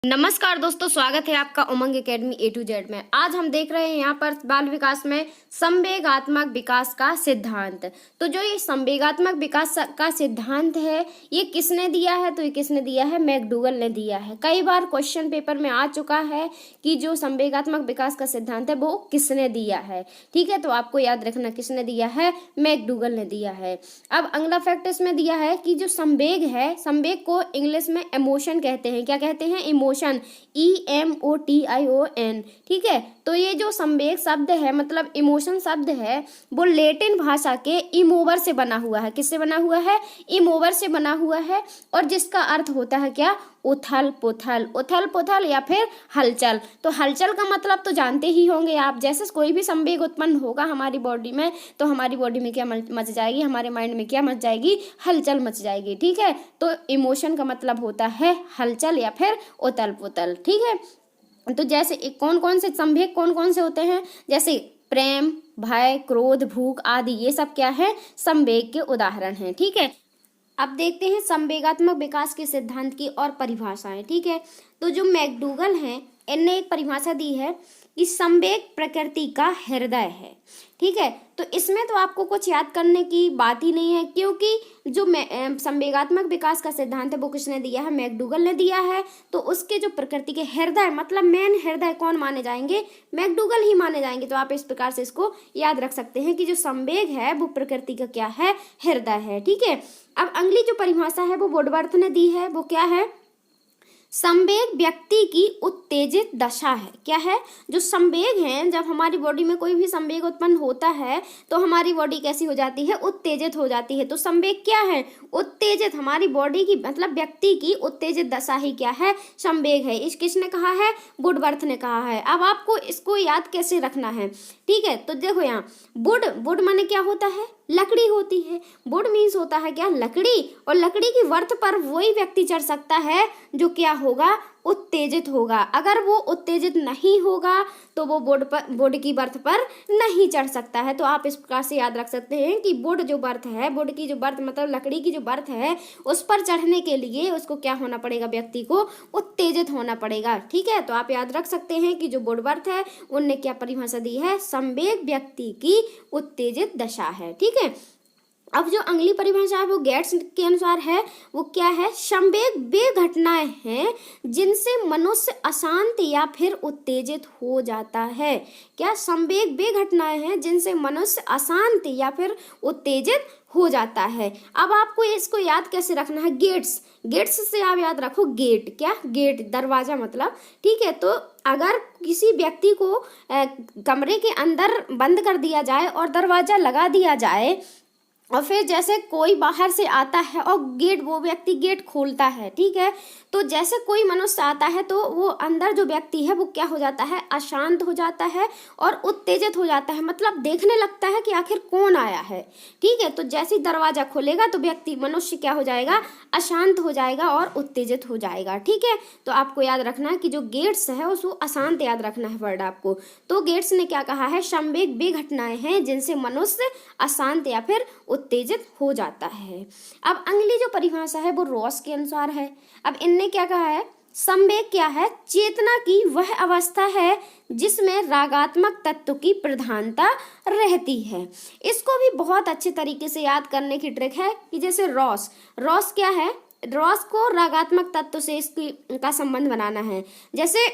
नमस्कार दोस्तों, स्वागत है आपका उमंग एकेडमी ए टू जेड में। आज हम देख रहे हैं यहाँ पर बाल विकास में संवेगात्मक विकास का सिद्धांत। तो जो ये संवेगात्मक विकास का सिद्धांत है, ये किसने दिया है? तो ये किसने दिया है? मैकडूगल ने दिया है। कई बार क्वेश्चन पेपर में आ चुका है कि जो संवेगात्मक विकास का सिद्धांत है वो किसने दिया है। ठीक है, तो आपको याद रखना किसने दिया है? मैकडूगल ने दिया है। अब अगला फैक्ट इसमें दिया है कि जो संवेग है, संवेग को इंग्लिश में इमोशन कहते हैं। क्या कहते हैं? Emotion, EMOTION। ठीक है, तो ये जो संवेग शब्द है, मतलब इमोशन शब्द है, वो लैटिन भाषा के इमोवर से बना हुआ है। किससे बना हुआ है? इमोवर से बना हुआ है, और जिसका अर्थ होता है क्या? उथल पुथल, उथल पुथल या फिर हलचल। तो हलचल का मतलब तो जानते ही होंगे आप। जैसे कोई भी संवेग उत्पन्न होगा हमारी बॉडी में, तो हमारी बॉडी में क्या मच जाएगी? हमारे माइंड में क्या मच जाएगी? हलचल मच जाएगी। ठीक है, तो इमोशन का मतलब होता है हलचल या फिर उथल पुथल। ठीक है, तो जैसे कौन कौन से संवेग कौन कौन से होते हैं? जैसे प्रेम, भय, क्रोध, भूख आदि, ये सब क्या है? संवेग के उदाहरण हैं। ठीक है, अब देखते हैं संवेगात्मक विकास के सिद्धांत की और परिभाषाएं। ठीक है, तो जो मैकडूगल हैं, इनने एक परिभाषा दी है कि संवेग प्रकृति का हृदय है। ठीक है, तो इसमें तो आपको कुछ याद करने की बात ही नहीं है, क्योंकि जो संवेगात्मक विकास का सिद्धांत है वो किसने दिया है? मैकडूगल ने दिया है। तो उसके जो प्रकृति के हृदय, मतलब मेन हृदय कौन माने जाएंगे? मैकडूगल ही माने जाएंगे। तो आप इस प्रकार से इसको याद रख सकते हैं कि जो संवेग है वो प्रकृति का क्या है? हृदय है। ठीक है, अब अगली जो परिभाषा है वो वुडवर्थ ने दी है। वो क्या है? संवेग व्यक्ति की उत्तेजित दशा है। क्या है? जो संवेग है, जब हमारी बॉडी में कोई भी संवेग उत्पन्न होता है तो हमारी बॉडी कैसी हो जाती है? उत्तेजित हो जाती है। तो संवेग क्या है? उत्तेजित, हमारी बॉडी की मतलब व्यक्ति की उत्तेजित दशा ही क्या है? संवेग है। इस किसने कहा है? वुडवर्थ ने कहा है। अब आपको इसको याद कैसे रखना है? ठीक है, तो देखो यहाँ वुड, वुड माने क्या होता है? लकड़ी होती है। वुड मीन्स होता है क्या? लकड़ी। और लकड़ी की वर्थ पर वही व्यक्ति चढ़ सकता है जो क्या होगा? उत्तेजित होगा। अगर वो उत्तेजित नहीं होगा तो वो वुड की बर्थ पर नहीं चढ़ सकता है। तो आप इस प्रकार से याद रख सकते हैं कि वुड जो बर्थ है, वुड की जो बर्थ मतलब लकड़ी की जो बर्थ है, उस पर चढ़ने के लिए उसको क्या होना पड़ेगा? व्यक्ति को उत्तेजित होना पड़ेगा। ठीक है, तो आप याद रख सकते हैं कि जो वुड बर्थ है उनने क्या परिभाषा दी है? संवेग व्यक्ति की उत्तेजित दशा है। ठीक है, अब जो अगली परिभाषा है वो गेट्स के अनुसार है। वो क्या है? संवेग वे घटनाएं हैं जिनसे मनुष्य अशांत या फिर उत्तेजित हो जाता है। क्या? संवेग वे घटनाएं हैं जिनसे मनुष्य अशांत या फिर उत्तेजित हो जाता है। अब आपको इसको याद कैसे रखना है? गेट्स, गेट्स से आप याद रखो गेट। क्या? गेट, दरवाजा मतलब। ठीक है, तो अगर किसी व्यक्ति को कमरे के अंदर बंद कर दिया जाए और दरवाजा लगा दिया जाए, और फिर जैसे कोई बाहर से आता है और वो व्यक्ति गेट खोलता है। ठीक है, तो जैसे कोई मनुष्य आता है तो वो अंदर जो व्यक्ति है वो क्या हो जाता है? अशांत हो जाता है और उत्तेजित हो जाता है, मतलब देखने लगता है कि आखिर कौन आया है। ठीक है, तो जैसे ही दरवाजा खोलेगा तो व्यक्ति, मनुष्य क्या हो जाएगा? अशांत हो जाएगा और उत्तेजित हो जाएगा। ठीक है, तो आपको याद रखना है कि जो गेट्स है उसको अशांत याद रखना है वर्ड आपको। तो गेट्स ने क्या कहा है? संवेग वे घटनाएं हैं जिनसे मनुष्य अशांत या फिर उत्तेजित हो जाता है। अब अगली जो परिभाषा है वो रॉस के अनुसार है। अब इनने क्या कहा है? संवेग क्या है? चेतना की वह अवस्था है जिसमें रागात्मक तत्व की प्रधानता रहती है। इसको भी बहुत अच्छे तरीके से याद करने की ट्रिक है कि जैसे रॉस, रॉस क्या है? रॉस को रागात्मक तत्व से इसकी का संबंध बनाना है। जैसे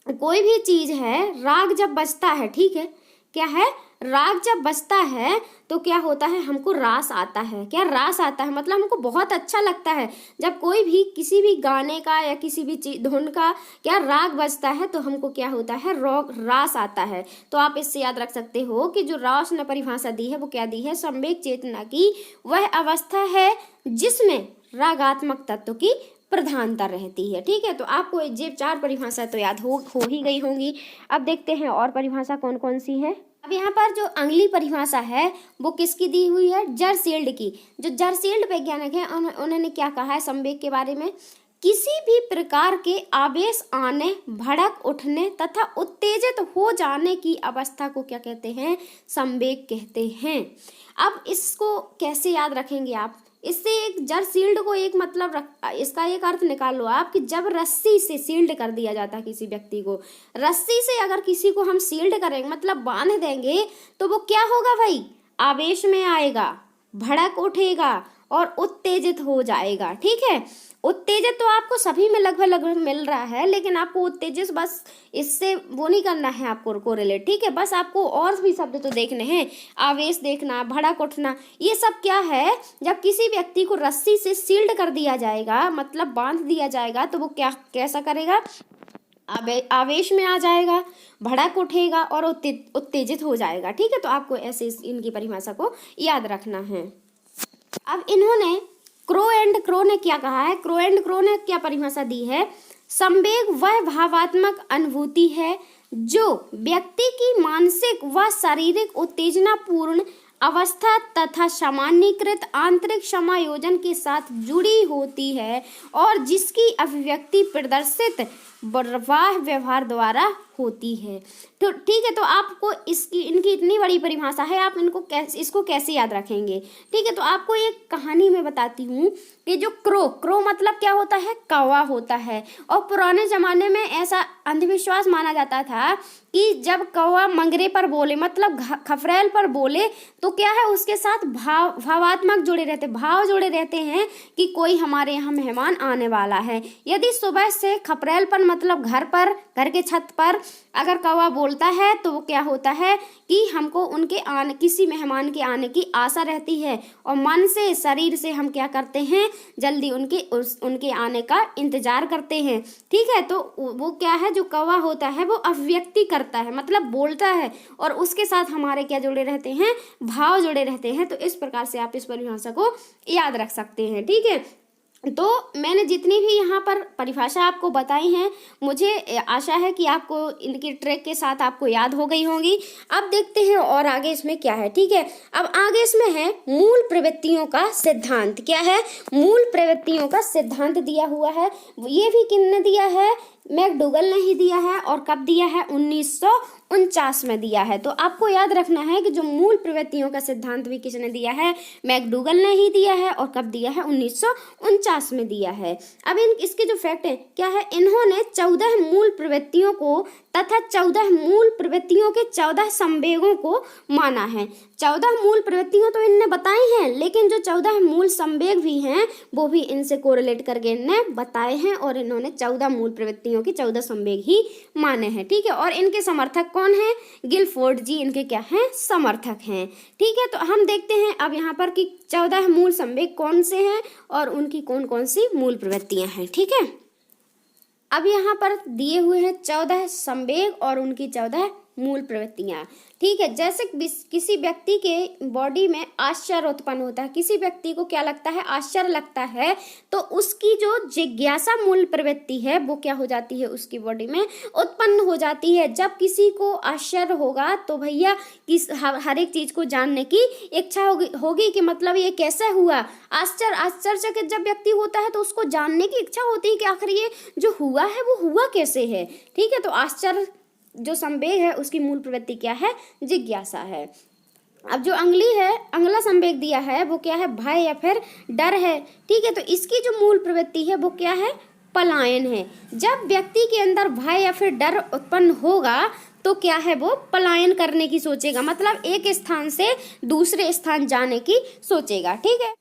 कोई भी चीज है, राग जब बजता है, ठीक है, क्या है? राग जब बजता है तो क्या होता है? हमको रास आता है। क्या? रास आता है, मतलब हमको बहुत अच्छा लगता है जब कोई भी किसी भी गाने का या किसी भी धुन का क्या राग बजता है तो हमको क्या होता है? रास आता है। तो आप इससे याद रख सकते हो कि जो रॉस ने परिभाषा दी है वो क्या दी है? संवेग चेतना की वह अवस्था है जिसमें रागात्मक तत्व की प्रधानता रहती है। ठीक है, तो आपको ये 4 परिभाषा तो याद हो ही गई होंगी। अब देखते हैं और परिभाषा कौन कौन सी है। अब यहाँ पर जो अगली परिभाषा है वो किसकी दी हुई है? जरसील्ड की। जो जरसील्ड वैज्ञानिक है उन्होंने क्या कहा है संवेग के बारे में? किसी भी प्रकार के आवेश आने, भड़क उठने तथा उत्तेजित हो जाने की अवस्था को क्या कहते हैं? संवेग कहते हैं। अब इसको कैसे याद रखेंगे आप? इससे एक जड़ शील्ड को एक मतलब इसका एक अर्थ निकाल लो आप कि जब रस्सी से शील्ड कर दिया जाता है किसी व्यक्ति को, रस्सी से अगर किसी को हम शील्ड करेंगे मतलब बांध देंगे तो वो क्या होगा भाई, आवेश में आएगा, भड़क उठेगा और उत्तेजित हो जाएगा। ठीक है, उत्तेजित तो आपको सभी में लगभग मिल रहा है, लेकिन आपको उत्तेजित बस इससे वो नहीं करना है आपको कोरिलेट। ठीक है, बस आपको और भी शब्द तो देखने हैं, आवेश देखना, भड़क उठना, ये सब क्या है, जब किसी व्यक्ति को रस्सी से शील्ड कर दिया जाएगा मतलब बांध दिया जाएगा तो वो क्या कैसा करेगा, आवेश में आ जाएगा, भड़क उठेगा और उत्तेजित हो जाएगा। ठीक है, तो आपको ऐसे इनकी परिभाषा को याद रखना है। अब इन्होंने क्रो एंड क्रो ने क्या कहा है, क्रो एंड क्रो ने क्या परिभाषा दी है, संवेग वह भावात्मक अनुभूति है जो व्यक्ति की मानसिक व शारीरिक उत्तेजना पूर्ण अवस्था तथा सामान्यीकृत आंतरिक समायोजन के साथ जुड़ी होती है और जिसकी अभिव्यक्ति प्रदर्शित बर्बाह व्यवहार द्वारा होती है। तो ठीक है, तो आपको इसकी इनकी इतनी बड़ी परिभाषा है, आप इसको कैसे याद रखेंगे। ठीक है, तो आपको एक कहानी में बताती हूँ कि जो क्रो मतलब क्या होता है, कौवा होता है। और पुराने जमाने में ऐसा अंधविश्वास माना जाता था कि जब कौवा मंगरे पर बोले मतलब खफरेल पर बोले तो क्या है, उसके साथ भावात्मक जुड़े रहते, भाव जुड़े रहते हैं कि कोई हमारे यहाँ मेहमान आने वाला है। यदि सुबह से खफरेल पर मतलब घर के छत पर अगर कौवा बोलता है तो वो क्या होता है कि हमको किसी मेहमान के आने की आशा रहती है और मन से शरीर से हम क्या करते हैं, जल्दी उनके आने का इंतजार करते हैं। ठीक है, तो वो क्या है, जो कौवा होता है वो अभिव्यक्ति करता है मतलब बोलता है और उसके साथ हमारे क्या जुड़े रहते हैं, भाव जुड़े रहते हैं। तो इस प्रकार से आप इस परिभाषा को याद रख सकते हैं। ठीक है, तो मैंने जितनी भी यहाँ पर परिभाषा आपको बताई हैं, मुझे आशा है कि आपको इनकी ट्रिक के साथ आपको याद हो गई होंगी। अब देखते हैं और आगे इसमें क्या है। ठीक है, अब आगे इसमें है मूल प्रवृत्तियों का सिद्धांत। क्या है, मूल प्रवृत्तियों का सिद्धांत दिया हुआ है। ये भी किसने दिया है, मैकडूगल ने ही दिया है। और कब दिया है, 1949 में दिया है। तो आपको याद रखना है कि जो मूल प्रवृत्तियों का सिद्धांत भी किसने दिया है, मैकडूगल ने ही दिया है। और कब दिया है, 1949 में दिया है। अब इसके जो फैक्ट है क्या है, इन्होंने 14 मूल प्रवृत्तियों को तथा 14 मूल प्रवृत्तियों के 14 संवेगों को माना है। 14 मूल प्रवृत्तियों तो इनने बताई हैं, लेकिन जो 14 मूल संवेग भी हैं वो भी इनसे कोरिलेट करके इनने बताए हैं और इन्होंने 14 मूल प्रवृत्तियों की 14 संवेग ही माने हैं। ठीक है, और इनके समर्थक कौन है, गिलफोर्ड जी इनके क्या हैं, समर्थक हैं। ठीक है, तो हम देखते हैं अब यहाँ पर कि 14 मूल संवेग कौन से हैं और उनकी कौन कौन सी मूल प्रवृत्तियां हैं। ठीक है, अब यहाँ पर दिए हुए हैं 14 संवेग और उनकी 14 मूल प्रवृत्तियां। ठीक है, जैसे किसी व्यक्ति के बॉडी में आश्चर्य उत्पन्न होता है, किसी व्यक्ति को क्या लगता है, आश्चर्य लगता है, तो उसकी जो जिज्ञासा मूल प्रवृत्ति है वो क्या हो जाती है, उसकी बॉडी में उत्पन्न हो जाती है। जब किसी को आश्चर्य होगा तो भैया हर एक चीज को जानने की इच्छा होगी कि मतलब ये कैसे हुआ। आश्चर्यचकित जब व्यक्ति होता है तो उसको जानने की इच्छा होती है कि आखिर ये जो हुआ है वो हुआ कैसे है। ठीक है, तो आश्चर्य जो संवेग है उसकी मूल प्रवृत्ति क्या है, जिज्ञासा है। अब जो अगला संवेग दिया है वो क्या है, भय या फिर डर है। ठीक है, तो इसकी जो मूल प्रवृत्ति है वो क्या है, पलायन है। जब व्यक्ति के अंदर भय या फिर डर उत्पन्न होगा तो क्या है, वो पलायन करने की सोचेगा, मतलब एक स्थान से दूसरे स्थान जाने की सोचेगा। ठीक है,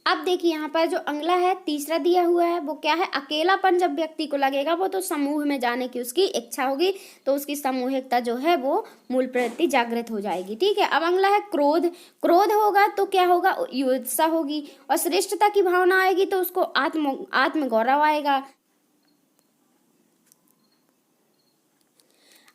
अब देखिए यहाँ पर जो अगला है तीसरा दिया हुआ है वो क्या है, अकेलापन जब व्यक्ति को लगेगा वो तो समूह में जाने की उसकी इच्छा होगी, तो उसकी सामूहिकता जो है वो मूल प्रवृत्ति जागृत हो जाएगी। ठीक है, अब अगला है क्रोध होगा तो क्या होगा, ईर्ष्या होगी और श्रेष्ठता की भावना आएगी तो उसको आत्म गौरव आएगा।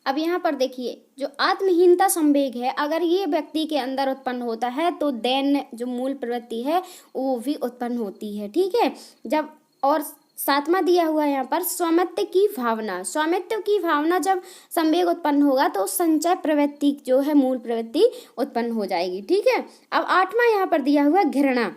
अब यहाँ पर देखिए जो आत्महीनता संवेग है, अगर ये व्यक्ति के अंदर उत्पन्न होता है तो दैन्य जो मूल प्रवृत्ति है वो भी उत्पन्न होती है। ठीक है, जब और सातवां दिया हुआ है यहाँ पर स्वामित्व की भावना जब संवेग उत्पन्न होगा तो संचय प्रवृत्ति जो है मूल प्रवृत्ति उत्पन्न हो जाएगी। ठीक है, अब आठवां यहाँ पर दिया हुआ घृणा।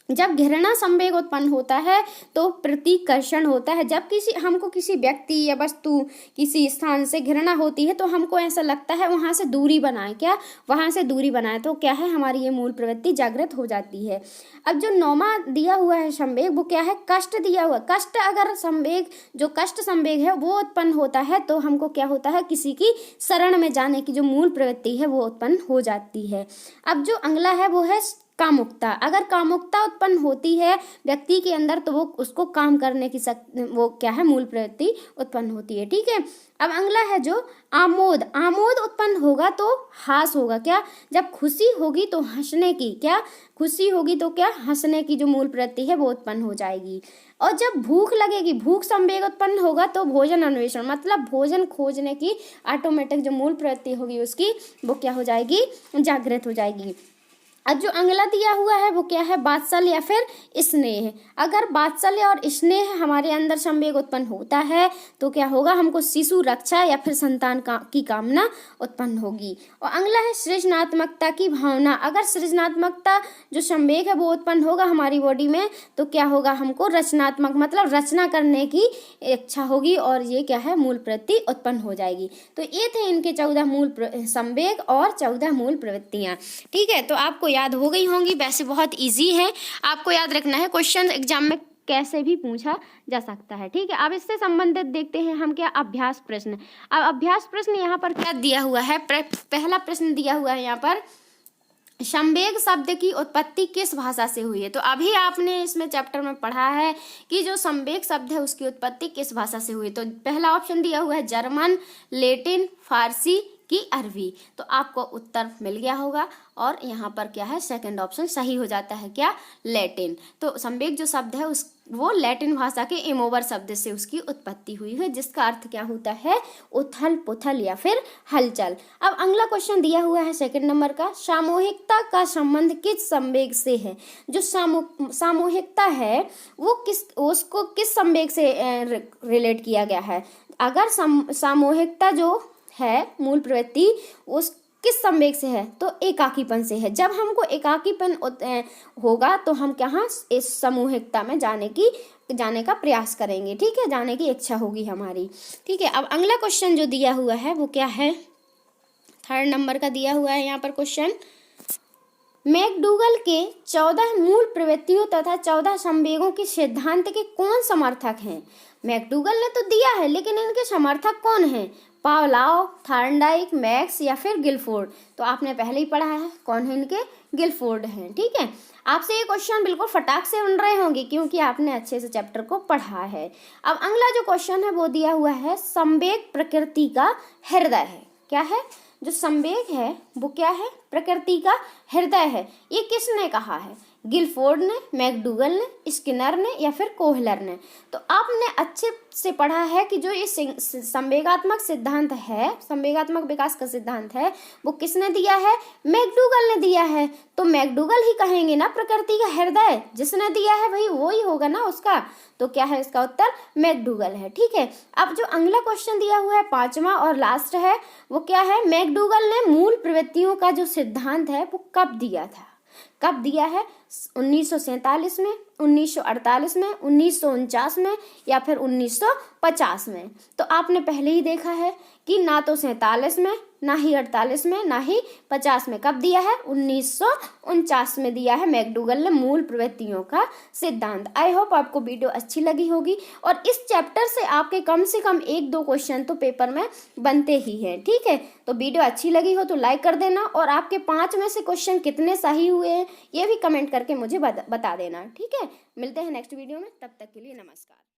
जब घृणा संवेग उत्पन्न होता है तो प्रतिकर्षण होता है। जब हमको किसी व्यक्ति या वस्तु, किसी स्थान से घृणा होती है तो हमको ऐसा लगता है वहां से दूरी बनाए, क्या वहां से दूरी बनाए, तो क्या है, हमारी ये मूल प्रवृत्ति जागृत हो जाती है। अब जो 9वां दिया हुआ है संवेग, वो क्या है, कष्ट दिया हुआ। कष्ट अगर संवेग, जो कष्ट संवेग है वो उत्पन्न होता है तो हमको क्या होता है, किसी की शरण में जाने की जो मूल प्रवृत्ति है वो उत्पन्न हो जाती है। अब जो अगला है वो है कामुकता। अगर कामुकता उत्पन्न होती है व्यक्ति के अंदर तो वो उसको काम करने की वो क्या है, मूल प्रवृत्ति उत्पन्न होती है। ठीक है, अब अगला है जो आमोद। आमोद उत्पन्न होगा तो हास होगा, क्या, जब खुशी होगी तो हंसने की, क्या, खुशी होगी तो क्या, हंसने की जो मूल प्रवृत्ति है वो उत्पन्न हो जाएगी। और जब भूख लगेगी, भूख संवेग उत्पन्न होगा तो भोजन अन्वेषण, मतलब भोजन खोजने की ऑटोमेटिक जो मूल प्रवृत्ति होगी उसकी वो क्या हो जाएगी, जागृत हो जाएगी। अब जो अगला दिया हुआ है वो क्या है, वात्सल्य या फिर स्नेह। अगर वात्सल्य और स्नेह हमारे अंदर संवेग उत्पन्न होता है तो क्या होगा, हमको शिशु रक्षा या फिर संतान की कामना उत्पन्न होगी। और अगला है सृजनात्मकता की भावना। अगर सृजनात्मकता जो संवेग है वो उत्पन्न होगा हमारी बॉडी में तो क्या होगा, हमको रचनात्मक, मतलब रचना करने की इच्छा होगी और ये क्या है, मूल प्रवृत्ति उत्पन्न हो जाएगी। तो ये थे इनके 14 मूल संवेग और 14 मूल प्रवृत्तियां। ठीक है, तो आपको याद हो गई होंगी। वैसे बहुत इजी है, आपको याद रखना है, क्वेश्चन एग्जाम में कैसे भी पूछा जा सकता है। ठीक है, अब इससे संबंधित देखते हैं हम क्या, अभ्यास प्रश्न। अब अभ्यास प्रश्न यहाँ पर क्या दिया हुआ है, पहला प्रश्न दिया हुआ है यहाँ पर, संवेग शब्द की उत्पत्ति किस भाषा से हुई है। तो अभी आपने इसमें चैप्टर में पढ़ा है कि जो संवेग शब्द है उसकी उत्पत्ति किस भाषा से हुई। तो पहला ऑप्शन दिया हुआ है जर्मन, लैटिन, फारसी की अरबी। तो आपको उत्तर मिल गया होगा और यहाँ पर क्या है, सेकंड ऑप्शन सही हो जाता है, क्या, लैटिन। तो संवेग जो शब्द है वो लैटिन भाषा के इमोवर शब्द से उसकी उत्पत्ति हुई है, जिसका अर्थ क्या होता है, उथल पुथल या फिर हलचल। अब अगला क्वेश्चन दिया हुआ है सेकंड नंबर का, सामूहिकता का संबंध किस संवेग से है। जो सामूहिकता है वो उसको किस संवेग से रिलेट किया गया है। अगर सामूहिकता जो है मूल प्रवृत्ति उस किस संवेग से है, तो एकाकीपन से है। जब हमको एकाकीपन होगा तो हम कहाँ, इस सामूहिकता में जाने का प्रयास करेंगे। ठीक है, जाने की इच्छा होगी हमारी। ठीक है, अब अगला क्वेश्चन जो दिया हुआ है वो क्या है, थर्ड नंबर का दिया हुआ है यहाँ पर क्वेश्चन, मैकडूगल के 14 मूल प्रवृत्तियों तथा 14 संवेगों के सिद्धांत के कौन समर्थक हैं। मैकडूगल ने तो दिया है लेकिन इनके समर्थक कौन हैं, पावलाव, थॉर्नडाइक, मैक्स या फिर गिलफोर्ड। तो आपने पहले ही पढ़ा है कौन है इनके, गिलफोर्ड हैं। ठीक है, आपसे ये क्वेश्चन बिल्कुल फटाक से बन रहे होंगे क्योंकि आपने अच्छे से चैप्टर को पढ़ा है। अब अगला जो क्वेश्चन है वो दिया हुआ है, संवेग प्रकृति का हृदय है। क्या है, जो संवेग है वो क्या है, प्रकृति का हृदय है। ये किसने कहा है, गिलफोर्ड ने, मैकडूगल ने, स्किनर ने या फिर कोहलर ने। तो आपने अच्छे से पढ़ा है कि जो ये संवेगात्मक सिद्धांत है, संवेगात्मक विकास का सिद्धांत है, वो किसने दिया है, मैकडूगल ने दिया है। तो मैकडूगल ही कहेंगे ना प्रकृति का हृदय, जिसने दिया है भाई वो ही होगा ना उसका। तो क्या है इसका उत्तर, मैकडूगल है। ठीक है, अब जो अगला क्वेश्चन दिया हुआ है 5वां और लास्ट है वो क्या है, मैकडूगल ने मूल प्रवृत्तियों का जो सिद्धांत है वो कब दिया था, कब दिया है, 1947 में, 1948 में, 1949 में या फिर 1950 में। तो आपने पहले ही देखा है कि ना तो 47 में, ना ही 48 में, ना ही 50 में, कब दिया है, 1949 में दिया है मैकडूगल ने मूल प्रवृत्तियों का सिद्धांत। आई होप आपको वीडियो अच्छी लगी होगी और इस चैप्टर से आपके कम से कम 1-2 क्वेश्चन तो पेपर में बनते ही हैं। ठीक है, तो वीडियो अच्छी लगी हो तो लाइक कर देना और आपके 5 में से क्वेश्चन कितने सही हुए हैं ये भी कमेंट करके मुझे बता देना। ठीक है, मिलते हैं नेक्स्ट वीडियो में, तब तक के लिए नमस्कार।